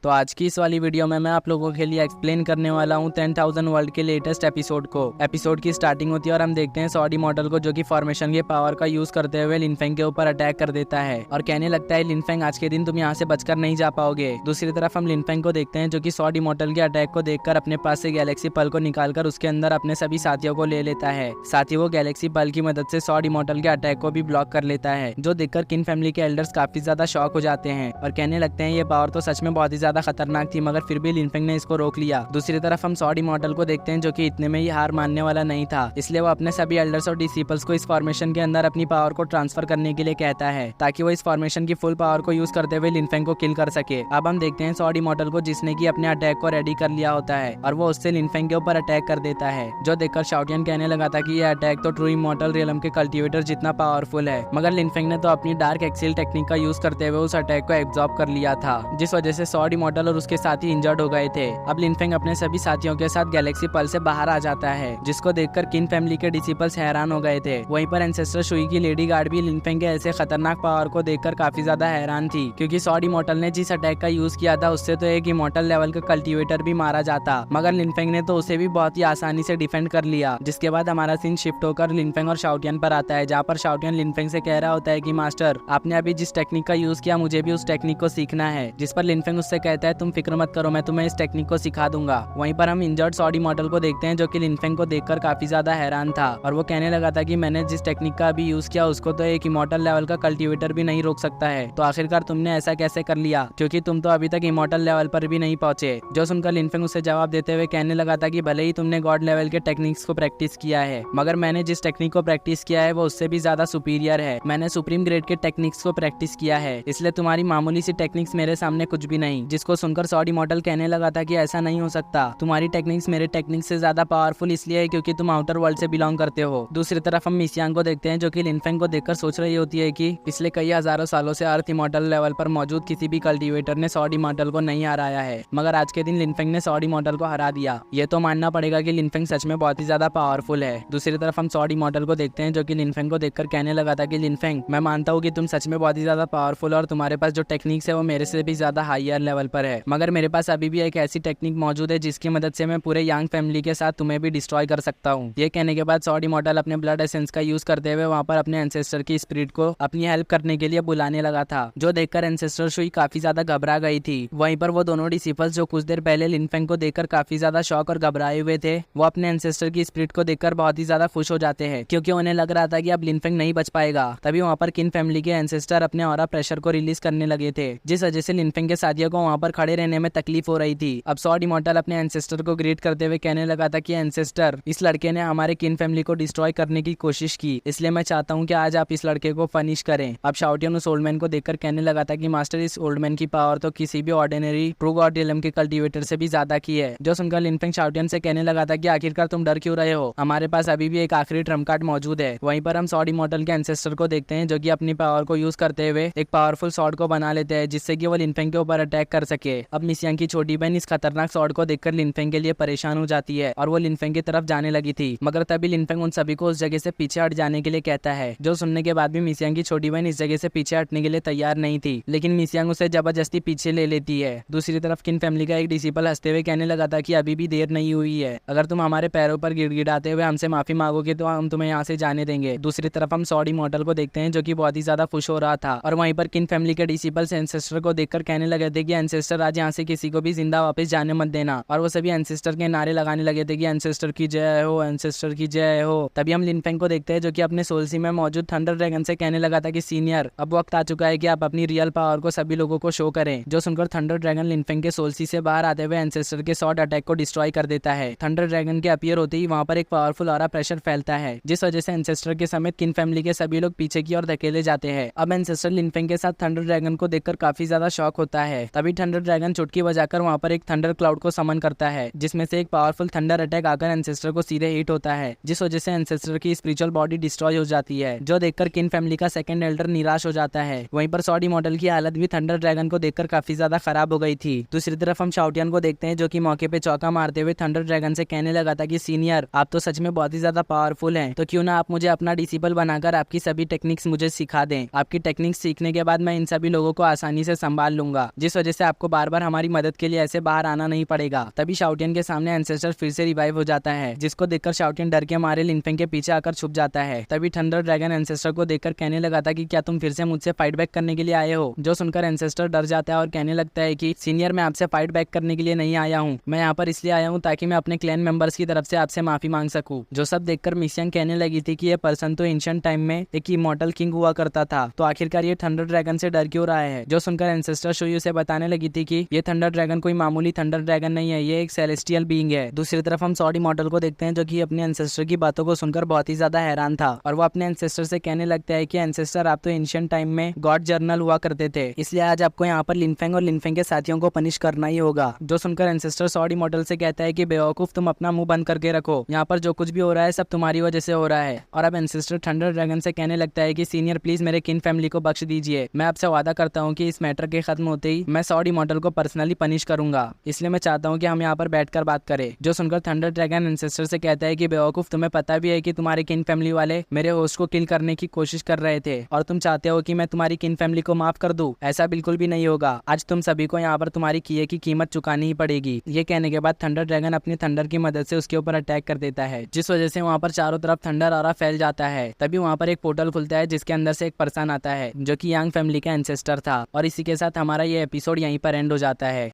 तो आज की इस वाली वीडियो में मैं आप लोगों के लिए एक्सप्लेन करने वाला हूँ 10,000 वर्ल्ड के लेटेस्ट एपिसोड को। एपिसोड की स्टार्टिंग होती है और हम देखते हैं सॉडी मॉडल को जो कि फॉर्मेशन के पावर का यूज करते हुए लिनफेंग के ऊपर अटैक कर देता है और कहने लगता है लिनफेंग आज के दिन तुम यहाँ से बचकर नहीं जा पाओगे। दूसरी तरफ हम लिनफेंग को देखते हैं जो कि सॉडी मॉडल के अटैक को देखकर अपने पास से गैलेक्सी पल को निकालकर उसके अंदर अपने सभी साथियों को ले लेता है। साथ ही वो गैलेक्सी पल की मदद से सॉडी मॉडल के अटैक को भी ब्लॉक कर लेता है, जो देखकर किन फैमिली के एल्डर्स काफी ज्यादा शॉक हो जाते हैं और कहने लगते हैं ये पावर तो सच में बहुत ही ज्यादा खतरनाक थी, मगर फिर भी लिनफेंग ने इसको रोक लिया। दूसरी तरफ हम सॉडी मॉडल को देखते हैं जो कि इतने में ही हार मानने वाला नहीं था, इसलिए वो अपने सभी एल्डर्स और डिसिपल्स को इस फॉर्मेशन के अंदर अपनी पावर को ट्रांसफर करने के लिए कहता है ताकि वो इस फॉर्मेशन की फुल पावर को यूज करते हुए लिनफेंग को किल कर सके। अब हम देखते हैं सॉडी मॉडल को जिसने की अपने अटैक को रेडी कर लिया होता है और वो उससे लिनफेंग के ऊपर अटैक कर देता है, जो देखकर शाओटियन कहने लगा था कि ये अटैक तो ट्रू इमॉर्टल रियलम के कल्टीवेटर जितना पावरफुल है, मगर लिनफेंग ने तो अपनी डार्क एक्सेल टेक्निक का यूज करते हुए उस अटैक को एब्जॉर्ब कर लिया था, जिस वजह से सॉडी मॉडल और उसके साथी इंजर्ड हो गए थे। अब लिनफेंग अपने सभी साथियों के साथ गैलेक्सी पल से बाहर आ जाता है, जिसको देखकर किन फैमिली के डिसिपल्स हैरान हो गए थे। वहीं पर एंसेस्टर शुई की लेडी गार्ड भी लिनफेंग के ऐसे खतरनाक पावर को देखकर काफी ज्यादा हैरान थी, क्योंकि सॉडी मॉडल ने जिस अटैक का यूज किया था उससे तो एक इमॉर्टल लेवल का कल्टीवेटर भी मारा जाता, मगर लिनफेंग ने तो उसे भी बहुत ही आसानी से डिफेंड कर लिया। जिसके बाद हमारा सीन शिफ्ट होकर लिनफेंग और शाओटियन पर आता है, जहाँ पर शाओटियन लिनफेंग से कह रहा होता है कि मास्टर आपने अभी जिस टेक्निक का यूज किया मुझे भी उस टेक्निक को सीखना है, जिस पर लिनफेंग उससे कहता है तुम फिक्र मत करो, मैं तुम्हें इस टेक्निक को सिखा दूंगा। वहीं पर हम इंजर्ड सॉडी मॉडल को देखते हैं जो कि लिनफेंग को देखकर काफी ज्यादा हैरान था और वो कहने लगा था कि मैंने जिस टेक्निक का अभी यूज किया उसको तो एक इमॉर्टल लेवल का कल्टीवेटर भी नहीं रोक सकता है, तो आखिरकार तुमने ऐसा कैसे कर लिया, क्योंकि तुम तो अभी तक इमॉर्टल लेवल पर भी नहीं पहुंचे। जो सुनकर लिनफेंग उसे जवाब देते हुए कहने लगा था कि भले ही तुमने गॉड लेवल के टेक्निक्स को प्रैक्टिस किया है, मगर मैंने जिस टेक्निक को प्रैक्टिस किया है वो उससे भी ज्यादा सुपीरियर है। मैंने सुप्रीम ग्रेड के टेक्निक्स को प्रैक्टिस किया है, इसलिए तुम्हारी मामूली सी टेक्निक्स मेरे सामने कुछ भी नहीं। जिसको सुनकर सॉडी मॉडल कहने लगा था कि ऐसा नहीं हो सकता, तुम्हारी टेक्निक्स मेरे टेक्निक्स से ज्यादा पावरफुल इसलिए है क्योंकि तुम आउटर वर्ल्ड से बिलोंग करते हो। दूसरी तरफ हम मिसियांग को देखते हैं जो कि लिनफेंग को देखकर सोच रही होती है कि पिछले कई हजारों सालों से अर्थ इमॉर्टल लेवल पर मौजूद किसी भी कल्टीवेटर ने सॉडी मॉडल को नहीं हराया है, मगर आज के दिन लिनफेंग ने सॉडी मॉडल को हरा दिया। ये तो मानना पड़ेगा कि लिनफेंग सच में बहुत ही ज्यादा पावरफुल है। दूसरी तरफ हम सॉडी मॉडल को देखते हैं जो कि लिनफेंग को देखकर कहने लगा था कि लिनफेंग मैं मानता हूँ कि तुम सच में बहुत ही ज्यादा पावरफुल और तुम्हारे पास जो टेक्निक्स है वो मेरे से भी ज्यादा हायर लेवल पर है, मगर मेरे पास अभी भी एक ऐसी टेक्निक मौजूद है जिसकी मदद से मैं पूरे यांग फैमिली के साथ तुम्हें भी डिस्ट्रॉय कर सकता हूँ। ये कहने के बाद सॉडी मॉडल अपने ब्लड एसेंस का यूज करते हुए वहाँ पर अपने एंसेस्टर की स्पिरिट को अपनी हेल्प करने के लिए बुलाने लगा था, जो देखकर एंसेस्टर शुई काफी ज्यादा घबरा गई थी। वहीं पर वो दोनों डिसिपल्स जो कुछ देर पहले लिनफेंग को देखकर काफी ज्यादा शॉक और घबराए हुए थे, वो अपने एंसेस्टर की स्पिरिट को देखकर बहुत ही ज्यादा खुश हो जाते हैं, क्योंकि उन्हें लग रहा था कि अब लिनफेंग नहीं बच पाएगा। तभी वहाँ पर किन फैमिली के एंसेस्टर अपने ऑरा प्रेशर को रिलीज करने लगे थे, जिस वजह से लिनफेंग के साथियों को वहाँ पर खड़े रहने में तकलीफ हो रही थी। अब सॉडी मॉडल अपने एंसेस्टर को ग्रीट करते हुए कहने लगा था कि एंसेस्टर इस लड़के ने हमारे किन फैमिली को डिस्ट्रॉय करने की कोशिश की, इसलिए मैं चाहता हूँ कि आज आप इस लड़के को फनिश करें। अब शाओटियन उस ओल्ड मैन को देखकर कहने लगा था कि मास्टर इस ओल्ड मैन की पावर तो किसी भी ऑर्डिनरी ट्रू गॉड रियलम के कल्टीवेटर से भी ज्यादा की है। जो सुनकर लिनफेंग शाओटियन से कहने लगा था कि आखिरकार तुम डर क्यों रहे हो, हमारे पास अभी भी एक आखिरी ट्रम्प कार्ड मौजूद है। वहीं पर हम सॉडी मॉडल के एंसेस्टर को देखते हैं जो कि अपनी पावर को यूज करते हुए एक पावरफुल सॉर्ड को बना लेते हैं, जिससे कि वो लिनफेंग के ऊपर अटैक कर सके। अब मिसियांग की छोटी बहन इस खतरनाक सॉर्ड को देखकर लिनफेंग के लिए परेशान हो जाती है और वो लिनफेंग की तरफ जाने लगी थी, मगर तभी लिनफेंग उन सभी को उस जगह से पीछे हट जाने के लिए कहता है। जो सुनने के बाद भी मिसियांग की छोटी बहन इस जगह से पीछे हटने के लिए तैयार नहीं थी, लेकिन मिसियांग उसे जबरदस्ती पीछे ले लेती है। दूसरी तरफ किन फैमिली का एक डिसिपल हंसते हुए कहने लगा था कि अभी भी देर नहीं हुई है, अगर तुम हमारे पैरों पर गिड़गिड़ाते हुए हमसे माफी मांगोगे तो हम तुम्हें यहाँ से जाने देंगे। दूसरी तरफ हम सॉडी मॉडल को देखते हैं जो कि बहुत ही ज्यादा खुश हो रहा था और वहीं पर किन फैमिली के डिसिपल्स एंसेस्टर को देखकर कहने लगे थे कि एंसेस्टर आज यहाँ से किसी को भी जिंदा वापस जाने मत देना, और वो सभी एंसेस्टर के नारे लगाने लगे थे कि एंसेस्टर की जय हो, एंसेस्टर की जय हो। तभी हम लिनफेंग को देखते हैं जो कि अपने सोल्सी में मौजूद थंडर ड्रैगन से कहने लगा था कि सीनियर अब वक्त आ चुका है कि आप अपनी रियल पावर को सभी लोगों को शो करें। जो सुनकर थंडर ड्रैगन लिनफेंग के सोल्सी से बाहर आते हुए एंसेस्टर के शॉर्ट अटैक को डिस्ट्रॉय कर देता है। थंडर ड्रैगन के अपीयर होते ही वहाँ पर एक पावरफुल ऑरा प्रेशर फैलता है, जिस वजह से एंसेस्टर के समेत किन फैमिली के सभी लोग पीछे की ओर धकेले जाते हैं। अब एंसेस्टर लिनफेंग के साथ थंडर ड्रैगन को देखकर काफी ज्यादा शॉक होता है। तभी थंडर ड्रैगन चुटकी बजाकर वहाँ पर एक थंडर क्लाउड को समन करता है, जिसमें से एक पावरफुल थंडर अटैक आकर एंसेस्टर को सीधे हिट होता है, जिस वजह से एंसेस्टर की स्पिरिचुअल बॉडी डिस्ट्रॉय हो जाती है, जो देखकर किन फैमिली का सेकंड एल्डर निराश हो जाता है। वहीं पर सॉडी मॉडल की हालत भी थंडर ड्रैगन को देखकर काफी ज्यादा खराब हो गई थी। दूसरी तरफ हम शाओटियन को देखते हैं जो कि मौके पे चौका मारते हुए थंडर ड्रैगन से कहने लगा था कि सीनियर आप तो सच में बहुत ही ज्यादा पावरफुल हैं, तो क्यों ना आप मुझे अपना डिसिपल बनाकर आपकी सभी टेक्निक्स मुझे सिखा दें। आपकी टेक्निक्स सीखने के बाद मैं इन सभी लोगों को आसानी से संभाल लूंगा, जिस वजह से आपको बार बार हमारी मदद के लिए ऐसे बाहर आना नहीं पड़ेगा। तभी शाओटियन के सामने एंसेस्टर फिर से रिवाइव हो जाता है, जिसको देखकर शाओटियन डर के मारे लिनफेंग के पीछे आकर छुप जाता है। तभी थंडर ड्रैगन एंसेस्टर को देखकर कहने लगा था कि क्या तुम फिर से मुझसे फाइट बैक करने के लिए आए हो। जो सुनकर एंसेस्टर डर जाता है और कहने लगता है कि सीनियर, मैं आपसे फाइट बैक करने के लिए नहीं आया हूँ, मैं यहाँ पर इसलिए आया हूँ ताकि मैं अपने क्लैन मेंबर्स की तरफ से आपसे माफी मांग सकूं। जो सब देखकर मिसियांग कहने लगी थी कि ये पर्सन तो एंशिएंट टाइम में एक इमॉर्टल किंग हुआ करता था, तो आखिरकार ये थंडर ड्रैगन से डर क्यों रहा है। जो सुनकर एंसेस्टर शुयू से बताने लगी थी कि ये थंडर ड्रैगन कोई मामूली थंडर ड्रैगन नहीं है, ये एक सेलेस्टियल बीइंग है। दूसरी तरफ हम सॉडी मॉडल को देखते हैं, जो कि अपने एंसेस्टर की बातों को सुनकर बहुत ही ज्यादा हैरान था और वो अपने एंसेस्टर से कहने लगता है कि एंसेस्टर, आप तो एंशिएंट टाइम में गॉड जर्नल हुआ करते थे, इसलिए आज आपको यहाँ पर लिनफेंग और लिनफेंग के साथियों को पनिश करना ही होगा। जो सुनकर एंसेस्टर सॉडी मॉडल से कहता है कि बेवकूफ, तुम अपना मुंह बंद करके रखो, यहाँ पर जो कुछ भी हो रहा है सब तुम्हारी वजह से हो रहा है। और अब एंसेस्टर थंडर ड्रैगन से कहने लगता है कि सीनियर, प्लीज मेरे किन फैमिली को बख्श दीजिए, मैं आपसे वादा करता हूँ कि इस मैटर के खत्म होते ही मैं सॉडी मॉडल को पर्सनली पनिश करूंगा, इसलिए मैं चाहता हूँ कि हम यहाँ पर बैठकर बात करें। जो सुनकर थंडर ड्रैगन एंसेस्टर से कहता है कि बेवकूफ, तुम्हें पता भी है कि तुम्हारे किन फैमिली वाले मेरे होस्ट को किल करने की कोशिश कर रहे थे और तुम चाहते हो कि मैं तुम्हारी किन फैमिली को माफ कर दूं। ऐसा बिल्कुल भी नहीं होगा, आज तुम सभी को यहाँ पर तुम्हारी किए की कीमत चुकानी ही पड़ेगी। ये कहने के बाद थंडर ड्रैगन अपनी थंडर की मदद से उसके ऊपर अटैक कर देता है, जिस वजह से वहाँ पर चारों तरफ थंडर ऑरा फैल जाता है। तभी वहाँ पर एक पोर्टल खुलता है जिसके अंदर से एक पर्सन आता है जो कि यांग फैमिली का एंसेस्टर था। और इसी के साथ हमारा ये एपिसोड यहीं पर एंड हो जाता है।